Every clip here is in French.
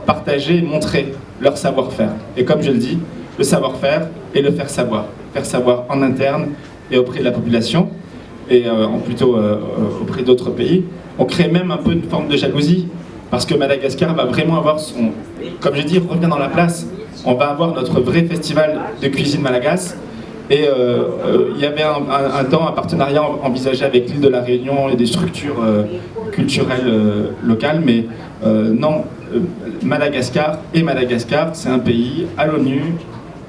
partager et montrer leur savoir-faire. Et comme je le dis, le savoir-faire et le faire savoir. Faire savoir en interne et auprès de la population, et plutôt auprès d'autres pays. On crée même un peu une forme de jalousie, parce que Madagascar va vraiment avoir son, comme je dis, revient dans la place. On va avoir notre vrai festival de cuisine malagasy. Et il y avait un temps un partenariat envisagé avec l'île de la Réunion et des structures culturelles locales, mais non, Madagascar, c'est un pays à l'ONU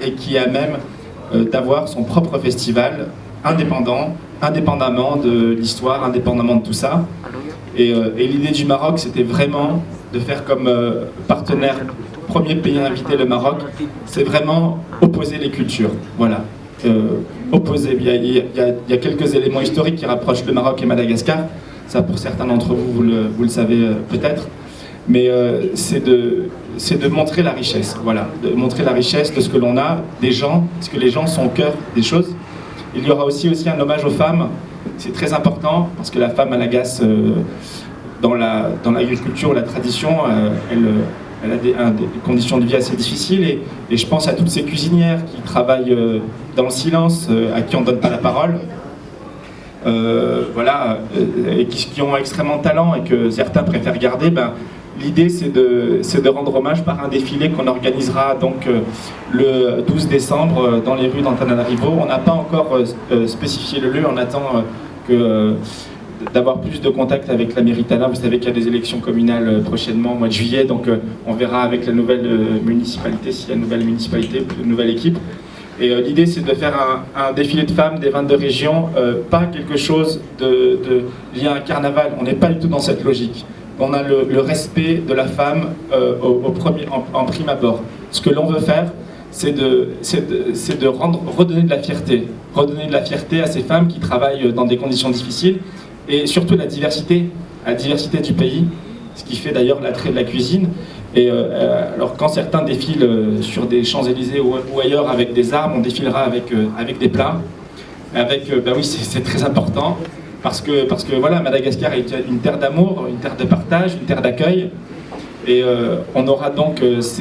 et qui a même d'avoir son propre festival indépendamment de l'histoire, indépendamment de tout ça. Et l'idée du Maroc, c'était vraiment de faire comme partenaire, premier pays invité, le Maroc, c'est vraiment opposer les cultures. Voilà. Opposer. Il y a quelques éléments historiques qui rapprochent le Maroc et Madagascar. Ça, pour certains d'entre vous, vous le savez peut-être. Mais c'est de montrer la richesse. Voilà. De montrer la richesse de ce que l'on a, des gens, parce que les gens sont au cœur des choses. Il y aura aussi un hommage aux femmes. C'est très important, parce que la femme malagasy, dans l'agriculture, la tradition, elle a des conditions de vie assez difficiles, et je pense à toutes ces cuisinières qui travaillent dans le silence, à qui on ne donne pas la parole, voilà, et qui ont extrêmement de talent et que certains préfèrent garder. L'idée, c'est de rendre hommage par un défilé qu'on organisera donc le 12 décembre dans les rues d'Antananarivo. On n'a pas encore spécifié le lieu, on attend d'avoir plus de contact avec la mairie Tana. Vous savez qu'il y a des élections communales prochainement au mois de juillet, donc on verra avec la nouvelle municipalité, s'il y a une nouvelle municipalité, une nouvelle équipe. Et l'idée, c'est de faire un défilé de femmes des 22 régions, pas quelque chose de lié à un carnaval. On n'est pas du tout dans cette logique. On a le respect de la femme en prime abord. Ce que l'on veut faire, c'est de redonner de la fierté. Redonner de la fierté à ces femmes qui travaillent dans des conditions difficiles, et surtout la diversité du pays, ce qui fait d'ailleurs l'attrait de la cuisine. Et alors quand certains défilent sur des Champs-Élysées ou ailleurs avec des armes, on défilera avec des plats. Oui, c'est très important, parce que voilà, Madagascar est une terre d'amour, une terre de partage, une terre d'accueil, et on aura donc